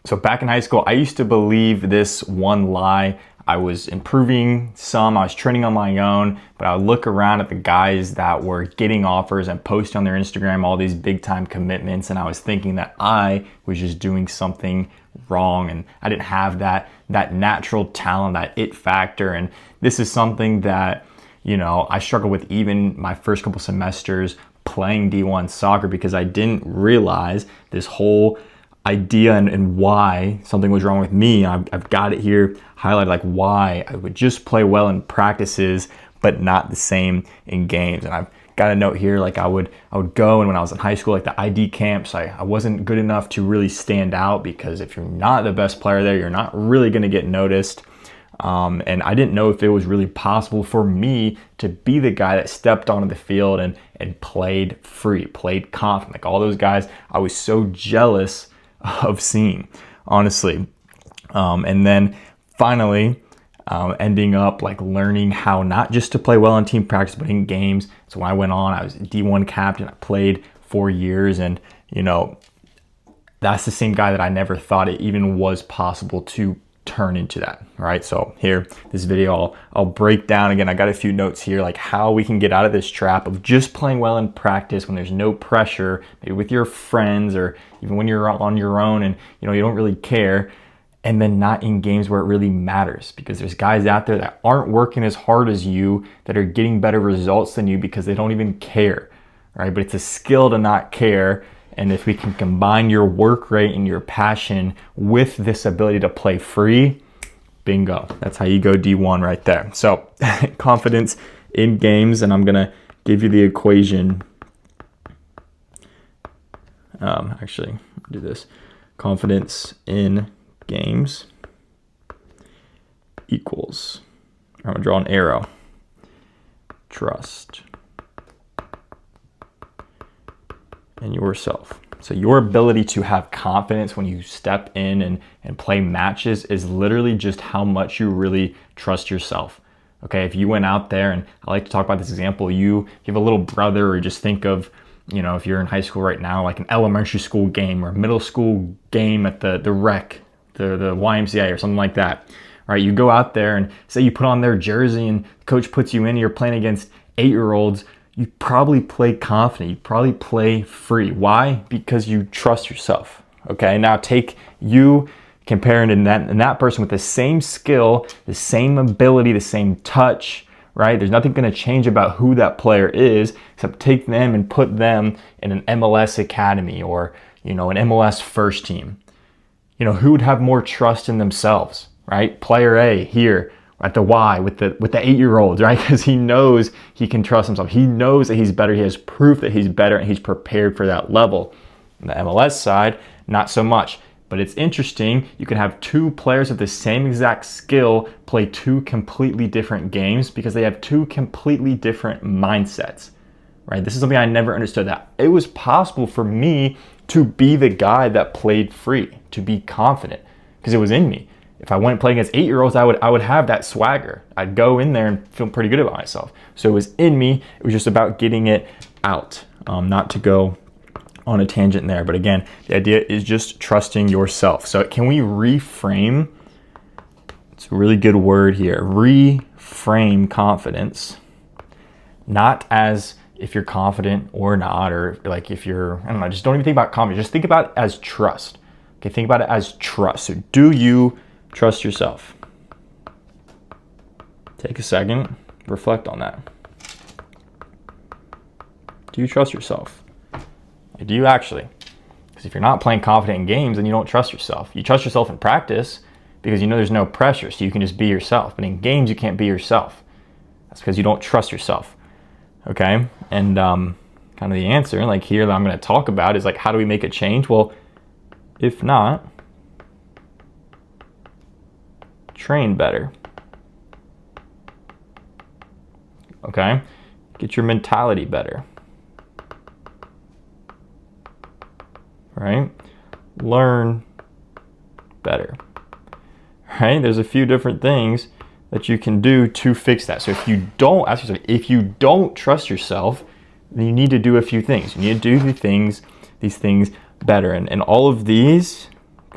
So back in high school, I used to believe this one lie. I was improving some, I was training on my own, but I would look around at the guys that were getting offers and posting on their Instagram all these big time commitments, and I was thinking that I was just doing something wrong and I didn't have that natural talent, that it factor. And this is something that, you know, I struggled with even my first couple semesters playing D1 soccer, because I didn't realize this whole idea and why something was wrong with me. I've got it here highlighted, like why I would just play well in practices but not the same in games. And I've got a note here, like I would go, and when I was in high school, like the ID camps, I wasn't good enough to really stand out, because if you're not the best player there, you're not really going to get noticed. And I didn't know if it was really possible for me to be the guy that stepped onto the field and played free, played confident. Like all those guys, I was so jealous of seeing, honestly. And then finally, ending up like learning how not just to play well in team practice, but in games. So when I went on, I was D1 captain. I played 4 years, and you know, that's the same guy that I never thought it even was possible to turn into that, right? So here, this video, I'll break down again. I got a few notes here, like how we can get out of this trap of just playing well in practice when there's no pressure, maybe with your friends, or even when you're on your own and you know you don't really care, and then not in games where it really matters, because there's guys out there that aren't working as hard as you, that are getting better results than you because they don't even care, right? But it's a skill to not care. And if we can combine your work rate and your passion with this ability to play free, bingo. That's how you go D1 right there. So confidence in games, and I'm gonna give you the equation. Actually, do this. Confidence in games equals, I'm gonna draw an arrow, trust in yourself. So your ability to have confidence when you step in and play matches is literally just how much you really trust yourself. Okay, if you went out there, and I like to talk about this example, you have a little brother, or just think of, you know, if you're in high school right now, like an elementary school game or a middle school game at the rec, the YMCA or something like that, right? You go out there and say you put on their jersey and coach puts you in, and you're playing against 8-year-olds, you probably play confident, you probably play free. Why? Because you trust yourself. Okay, now take you comparing in that person with the same skill, the same ability, the same touch, right? There's nothing going to change about who that player is, except take them and put them in an MLS academy, or, you know, an MLS first team. You know, who would have more trust in themselves, right? Player A here at the Y with the 8-year-olds, right? Because he knows he can trust himself. He knows that he's better. He has proof that he's better, and he's prepared for that level. On the MLS side, not so much. But it's interesting, you can have two players of the same exact skill play two completely different games because they have two completely different mindsets, right? This is something I never understood, that it was possible for me to be the guy that played free, to be confident, because it was in me. If I went and played against 8-year-olds, I would have that swagger. I'd go in there and feel pretty good about myself. So it was in me. It was just about getting it out, not to go on a tangent there. But again, the idea is just trusting yourself. So can we reframe? It's a really good word here. Reframe confidence, not as if you're confident or not, or like if you're, I don't know, just don't even think about confidence. Just think about it as trust. Okay, think about it as trust. So do you trust yourself? Take a second, reflect on that. Do you trust yourself? Do you actually? Because if you're not playing confident in games, then you don't trust yourself. You trust yourself in practice because you know there's no pressure, so you can just be yourself. But in games, you can't be yourself. That's because you don't trust yourself. Okay? And kind of the answer, like here that I'm going to talk about, is like, how do we make a change? Well, if not, train better. Okay? Get your mentality better. Right? Learn better. Right? There's a few different things that you can do to fix that. So if you don't, ask yourself, if you don't trust yourself, then you need to do a few things. You need to do these things better. And all of these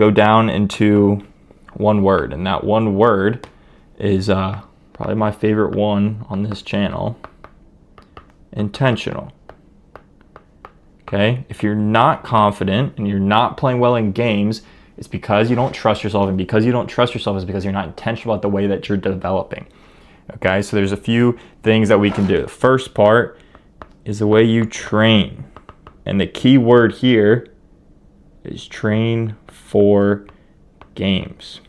go down into one word, and that one word is probably my favorite one on this channel: intentional. Okay, if you're not confident and you're not playing well in games, it's because you don't trust yourself, and because you don't trust yourself is because you're not intentional about the way that you're developing. Okay, so there's a few things that we can do. The first part is the way you train, and the key word here is train for games.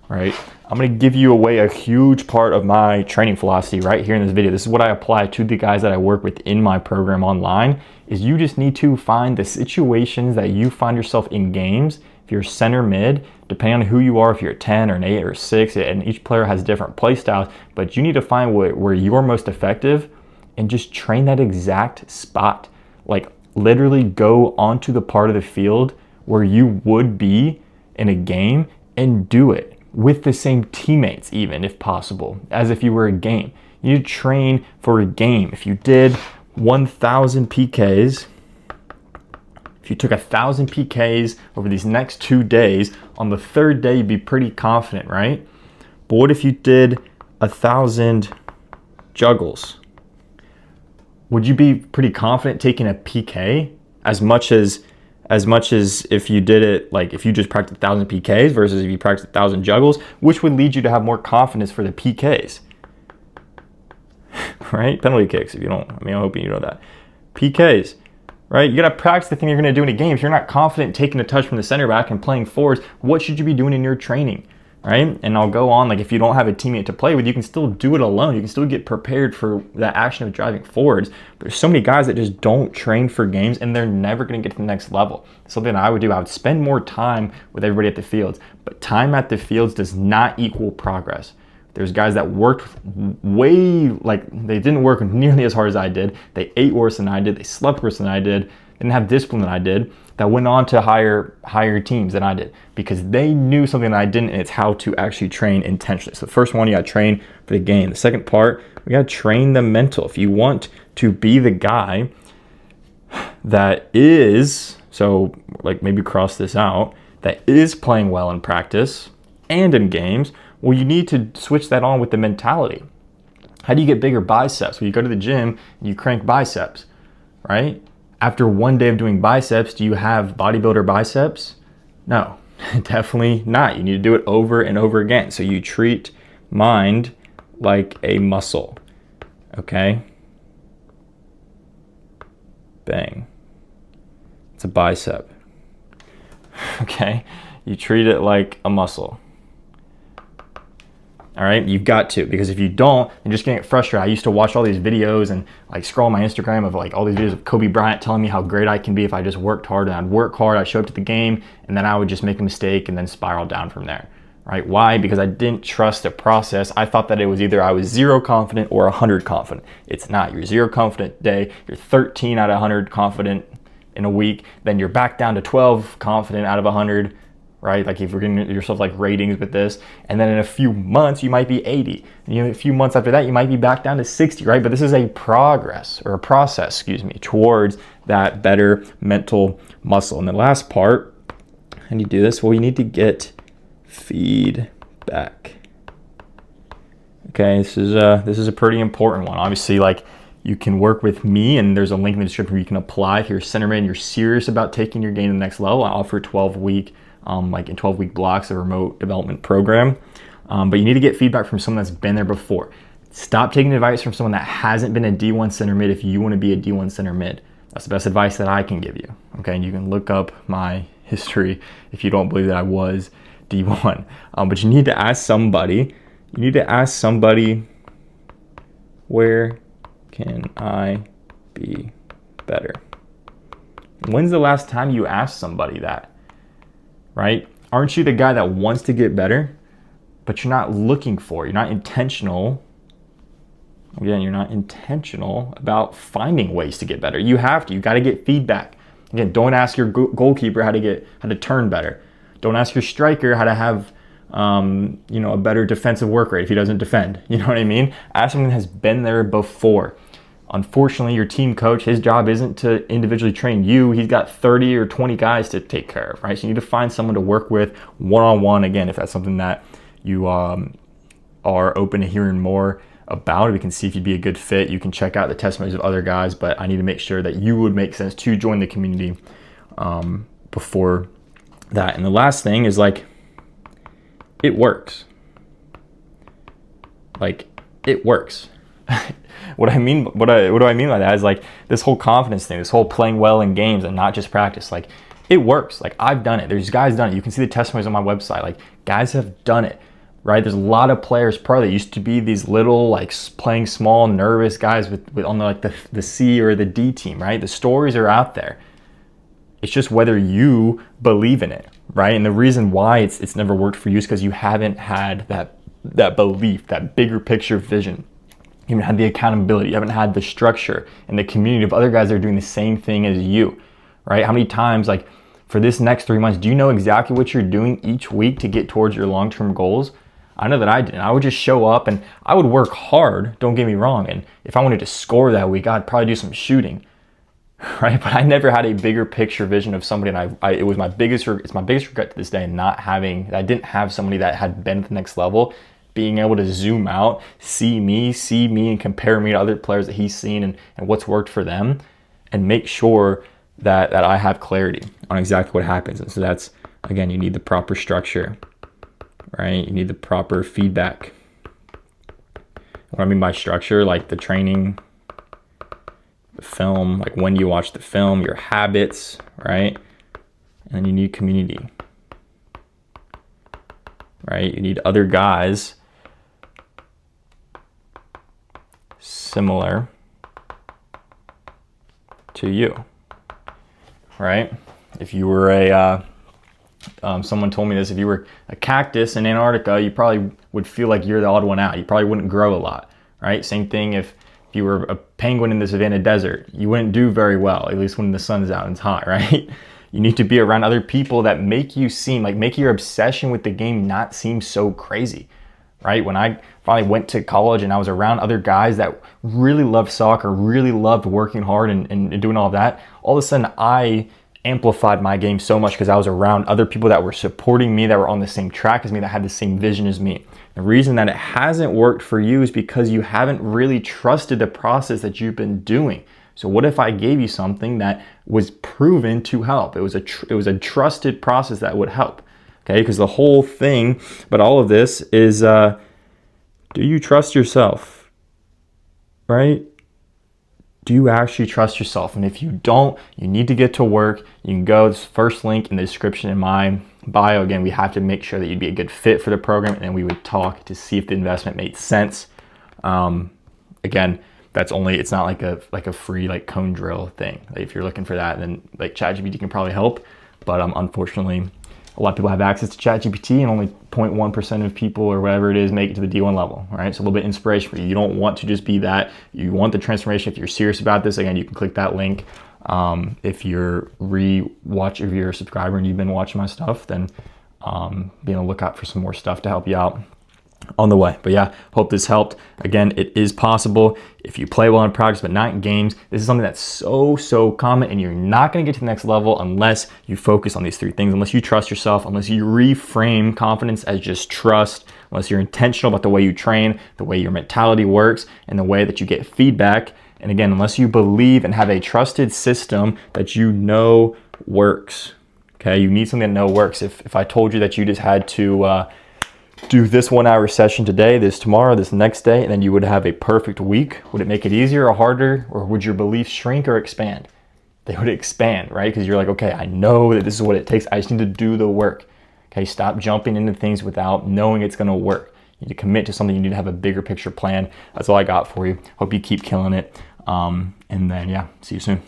Right? I'm going to give you away a huge part of my training philosophy right here in this video. This is what I apply to the guys that I work with in my program online, is you just need to find the situations that you find yourself in games. If you're center mid, depending on who you are, if you're a 10 or an 8 or a 6, and each player has different play styles, but you need to find where you're most effective and just train that exact spot. Like literally go onto the part of the field where you would be in a game and do it with the same teammates, even if possible, as if you were a game. You need to train for a game. If you did 1,000 PKs, if you took 1,000 PKs over these next 2 days, on the third day you'd be pretty confident, right? But what if you did 1,000 juggles? Would you be pretty confident taking a PK as much as if you did it, like if you just practiced 1,000 PKs versus if you practiced 1,000 juggles? Which would lead you to have more confidence for the PKs? Right? Penalty kicks, if you don't, I'm hoping you know that. PKs, right? You got to practice the thing you're going to do in a game. If you're not confident taking a touch from the center back and playing forwards, what should you be doing in your training? Right? And I'll go on, like if you don't have a teammate to play with, you can still do it alone. You can still get prepared for that action of driving forwards. But there's so many guys that just don't train for games, and they're never going to get to the next level. Something that I would do, I would spend more time with everybody at the fields, but time at the fields does not equal progress. There's guys that worked way, like they didn't work nearly as hard as I did. They ate worse than I did. They slept worse than I did. Didn't have discipline than I did, that went on to higher teams than I did, because they knew something that I didn't, and it's how to actually train intentionally. So the first one, you got to train for the game. The second part, we got to train the mental. If you want to be the guy that is, so like maybe cross this out, that is playing well in practice and in games, well, you need to switch that on with the mentality. How do you get bigger biceps? Well, you go to the gym and you crank biceps, right? After 1 day of doing biceps, do you have bodybuilder biceps? No, definitely not. You need to do it over and over again. So you treat mind like a muscle, okay? Bang. It's a bicep, okay? You treat it like a muscle. All right, you've got to, because if you don't, you're just gonna get frustrated. I used to watch all these videos and like scroll my Instagram of like all these videos of Kobe Bryant telling me how great I can be if I just worked hard. And I'd work hard, I'd show up to the game, and then I would just make a mistake and then spiral down from there, right? Why? Because I didn't trust the process. I thought that it was either I was 0 confident or 100 confident. It's not. You're 0 confident day, you're 13 out of 100 confident in a week, then you're back down to 12 confident out of 100, right? Like if you're getting yourself like ratings with this, and then in a few months you might be 80. And a few months after that you might be back down to 60, right? But this is a process, towards that better mental muscle. And the last part, how do you do this? Well, you need to get feedback. Okay, this is a pretty important one. Obviously, like you can work with me, and there's a link in the description where you can apply if you're a centerman and you're serious about taking your game to the next level. I offer 12-week like in 12-week blocks, a remote development program. But you need to get feedback from someone that's been there before. Stop taking advice from someone that hasn't been a D1 center mid if you want to be a D1 center mid. That's the best advice that I can give you. Okay, and you can look up my history if you don't believe that I was D1. But you need to ask somebody, where can I be better? When's the last time you asked somebody that? Right? Aren't you the guy that wants to get better, but you're not looking for it? You're not intentional. Again, you're not intentional about finding ways to get better. You have to. You got to get feedback. Again, don't ask your goalkeeper how to turn better. Don't ask your striker how to have a better defensive work rate if he doesn't defend. You know what I mean? Ask someone that has been there before. Unfortunately, your team coach, his job isn't to individually train you. He's got 30 or 20 guys to take care of, right? So you need to find someone to work with one-on-one, again, if that's something that you are open to hearing more about. We can see if you'd be a good fit. You can check out the testimonies of other guys, but I need to make sure that you would make sense to join the community before that. And the last thing is, like, it works. Like, it works. What do I mean by that is, like, this whole confidence thing, this whole playing well in games and not just practice, like, it works. Like, I've done it. There's guys done it. You can see the testimonies on my website. Like, guys have done it, right? There's a lot of players pro that used to be these little, like, playing small, nervous guys with on the, like, the C or the D team, right? The stories are out there. It's just whether you believe in it, right? And the reason why it's never worked for you is because you haven't had that belief, that bigger picture vision. You haven't had the accountability. You haven't had the structure and the community of other guys that are doing the same thing as you, right? How many times, like, for this next 3 months, do you know exactly what you're doing each week to get towards your long-term goals? I know that I didn't. I would just show up and I would work hard, don't get me wrong. And if I wanted to score that week, I'd probably do some shooting, right? But I never had a bigger picture vision of somebody. And it's my biggest regret to this day, I didn't have somebody that had been at the next level, being able to zoom out, see me and compare me to other players that he's seen and what's worked for them, and make sure that I have clarity on exactly what happens. And so that's, again, you need the proper structure, right? You need the proper feedback. What I mean by structure, like the training, the film, like when you watch the film, your habits, right? And then you need community, right? You need other guys similar to you, right? If you were someone told me this, if you were a cactus in Antarctica, you probably would feel like you're the odd one out. You probably wouldn't grow a lot, right? Same thing if you were a penguin in the Savannah Desert, you wouldn't do very well, at least when the sun's out and it's hot, right? You need to be around other people that make your obsession with the game not seem so crazy, right? When I finally went to college and I was around other guys that really loved soccer, really loved working hard and doing all of that, all of a sudden I amplified my game so much because I was around other people that were supporting me, that were on the same track as me, that had the same vision as me. The reason that it hasn't worked for you is because you haven't really trusted the process that you've been doing. So what if I gave you something that was proven to help? It was a trusted process that would help. Okay, because the whole thing, but all of this is, do you trust yourself, right? Do you actually trust yourself? And if you don't, you need to get to work. You can go, this first link in the description in my bio. Again, we have to make sure that you'd be a good fit for the program, and then we would talk to see if the investment made sense. Again, it's not like a free like cone drill thing. Like if you're looking for that, then like ChatGPT can probably help. But unfortunately, a lot of people have access to ChatGPT, and only 0.1% of people or whatever it is make it to the D1 level, right? So a little bit of inspiration for you. You don't want to just be that. You want the transformation. If you're serious about this, again, you can click that link. If you're if you're a subscriber and you've been watching my stuff, then be on the lookout for some more stuff to help you out on the way. But yeah, hope this helped. Again, it is possible if you play well in practice but not in games. This is something that's so common, and you're not going to get to the next level unless you focus on these three things, unless you trust yourself, unless you reframe confidence as just trust, unless you're intentional about the way you train, the way your mentality works, and the way that you get feedback. And again, unless you believe and have a trusted system that you know works. Okay, you need something that know works. If I told you that you just had to do this 1 hour session today, this tomorrow, this next day, and then you would have a perfect week, would it make it easier or harder, or would your beliefs shrink or expand? They would expand, right? Because you're like, okay, I know that this is what it takes. I just need to do the work. Okay, stop jumping into things without knowing it's going to work. You need to commit to something. You need to have a bigger picture plan. That's all I got for you. Hope you keep killing it. And then, yeah, see you soon.